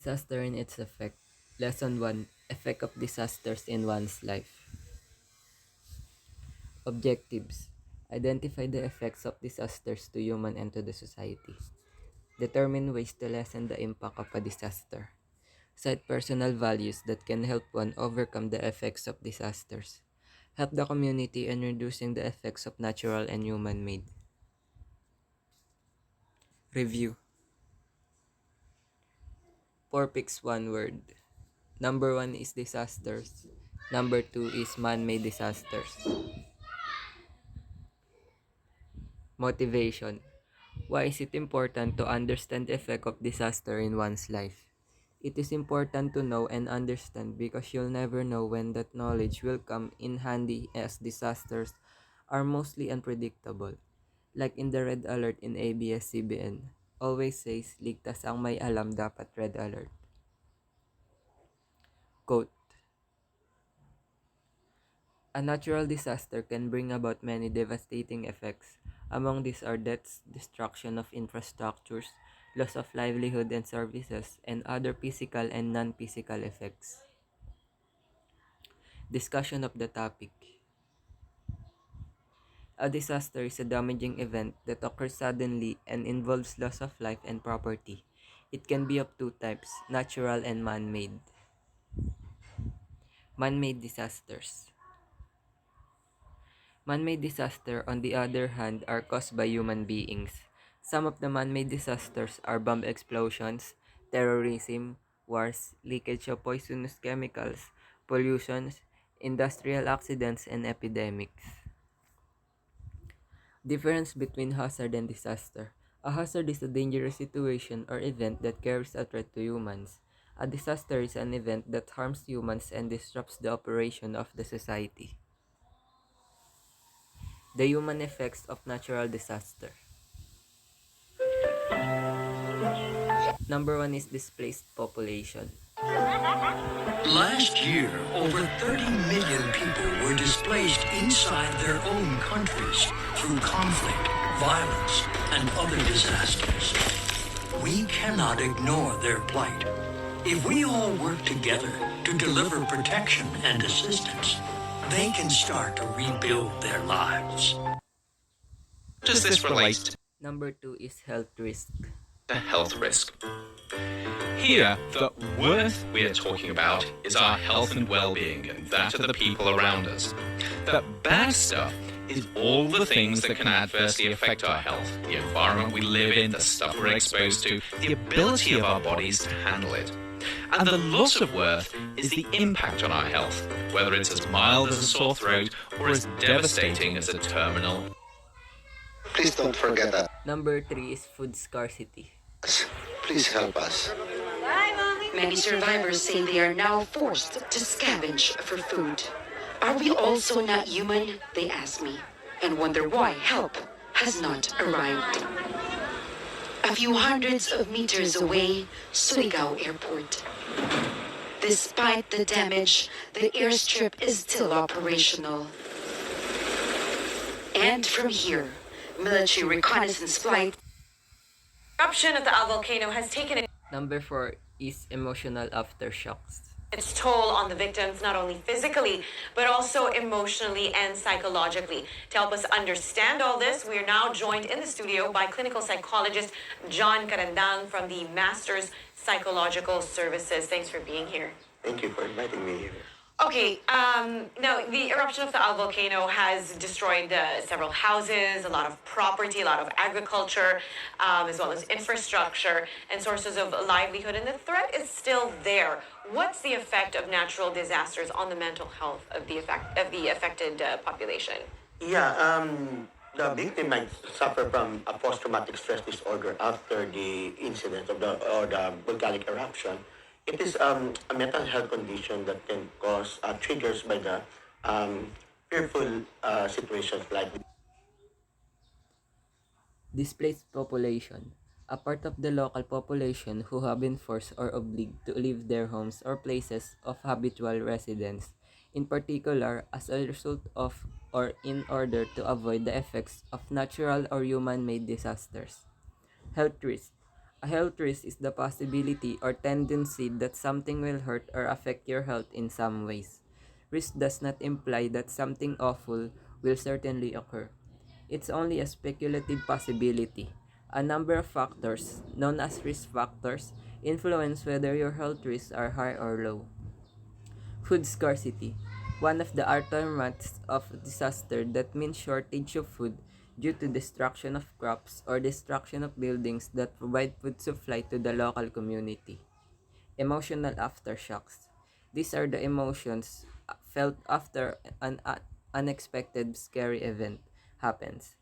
Disaster and its effect. Lesson 1. Effect of disasters in one's life. Objectives. Identify the effects of disasters to human and to the society. Determine ways to lessen the impact of a disaster. Set personal values that can help one overcome the effects of disasters. Help the community in reducing the effects of natural and human-made. Review. 4 picks one word. Number 1 is disasters. Number 2 is man-made disasters. Motivation. Why is it important to understand the effect of disaster in one's life? It is important to know and understand because you'll never know when that knowledge will come in handy as disasters are mostly unpredictable. Like in the red alert in ABS-CBN, always says, ligtas ang may alam dapat red alert. Quote, a natural disaster can bring about many devastating effects. Among these are deaths, destruction of infrastructures, loss of livelihood and services, and other physical and non-physical effects. Discussion of the topic. A disaster is a damaging event that occurs suddenly and involves loss of life and property. It can be of two types, natural and man-made. Man-made disasters. Man-made disasters, on the other hand, are caused by human beings. Some of the man-made disasters are bomb explosions, terrorism, wars, leakage of poisonous chemicals, pollutions, industrial accidents, and epidemics. Difference between hazard and disaster. A hazard is a dangerous situation or event that carries a threat to humans. A disaster is an event that harms humans and disrupts the operation of the society. The human effects of natural disaster. Number 1 is displaced population. Last year, over 30 million people were displaced inside their own countries through conflict, violence, and other disasters. We cannot ignore their plight. If we all work together to deliver protection and assistance, they can start to rebuild their lives. Does this relate Number 2 is health risk. to health risk? Here, the worth we are talking about is our health and well-being and that of the people around us. The bad stuff is all the things that can adversely affect our health, the environment we live in, the stuff we're exposed to, the ability of our bodies to handle it. And the loss of worth is the impact on our health, whether it's as mild as a sore throat or as devastating as a terminal. Please don't forget that. Number 3 is food scarcity. Please help us. Many survivors say they are now forced to scavenge for food. Are we also not human? They ask me, and wonder why help has not arrived. A few hundreds of meters away, Surigao Airport. Despite the damage, the airstrip is still operational. And from here, military reconnaissance flight. Eruption of the Al volcano has taken Number 4 is emotional aftershocks. its toll on the victims, not only physically, but also emotionally and psychologically. To help us understand all this, we are now joined in the studio by clinical psychologist John Carandang from the Masters Psychological Services. Thanks for being here. Thank you for inviting me here. Okay, now the eruption of the Al volcano has destroyed several houses, a lot of property, a lot of agriculture, as well as infrastructure and sources of livelihood, and the threat is still there. What's the effect of natural disasters on the mental health of the affected population? Yeah, the victim might suffer from a post-traumatic stress disorder after the incident of the volcanic eruption. It is a mental health condition that can cause triggers by the fearful situations like Displaced population. A part of the local population who have been forced or obliged to leave their homes or places of habitual residence, in particular as a result of or in order to avoid the effects of natural or human-made disasters. Health risk. A health risk is the possibility or tendency that something will hurt or affect your health in some ways. Risk does not imply that something awful will certainly occur. It's only a speculative possibility. A number of factors, known as risk factors, influence whether your health risks are high or low. Food scarcity. One of the aftermaths of disaster that means shortage of food due to destruction of crops or destruction of buildings that provide food supply to the local community. Emotional aftershocks. These are the emotions felt after an unexpected scary event happens.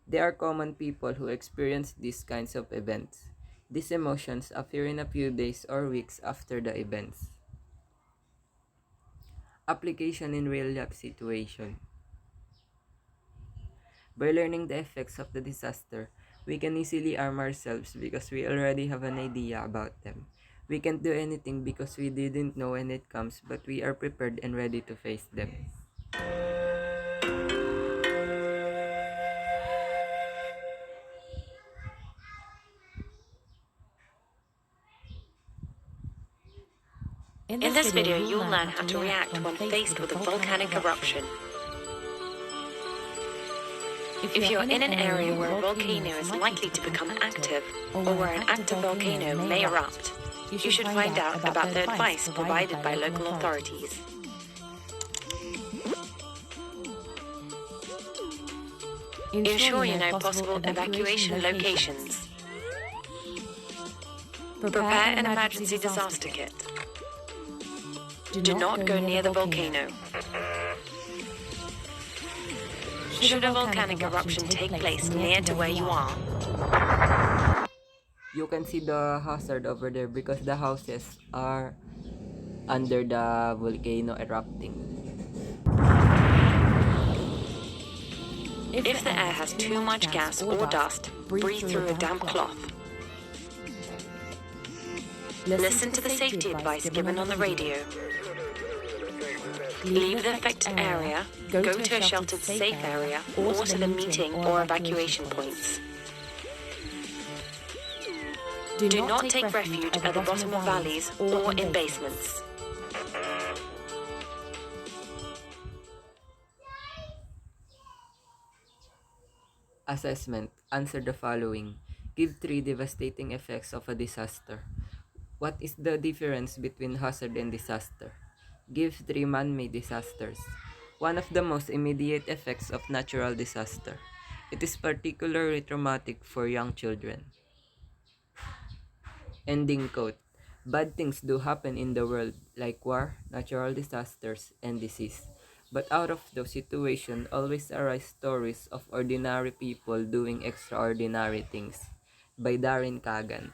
They are common people who experience these kinds of events. These emotions appear in a few days or weeks after the events. Application in real life situation. By learning the effects of the disaster, we can easily arm ourselves because we already have an idea about them. We can't do anything because we didn't know when it comes, but we are prepared and ready to face them. In this video, you'll learn how to react when faced with a volcanic eruption. If you're in an area where a volcano is likely to become active, or where an active volcano may erupt, you should find out about the advice provided by local authorities. Ensure you know possible evacuation locations. Prepare an emergency disaster kit. Do not go near the volcano. Should a volcanic eruption take place near to where you are, You can see the hazard over there because the houses are under the volcano erupting. if the air has too much gas or dust, breathe through a damp cloth. Listen to the safety advice given on the radio. Leave the affected area, go to a sheltered, safe area, or to the meeting or evacuation points. Do not take refuge at the bottom of valleys or in basements. Assessment. Answer the following. Give 3 devastating effects of a disaster. What is the difference between hazard and disaster? Give 3 man-made disasters. One of the most immediate effects of natural disaster. It is particularly traumatic for young children. Ending quote. Bad things do happen in the world, like war, natural disasters, and disease. But out of those situations always arise stories of ordinary people doing extraordinary things. By Darren Kagan.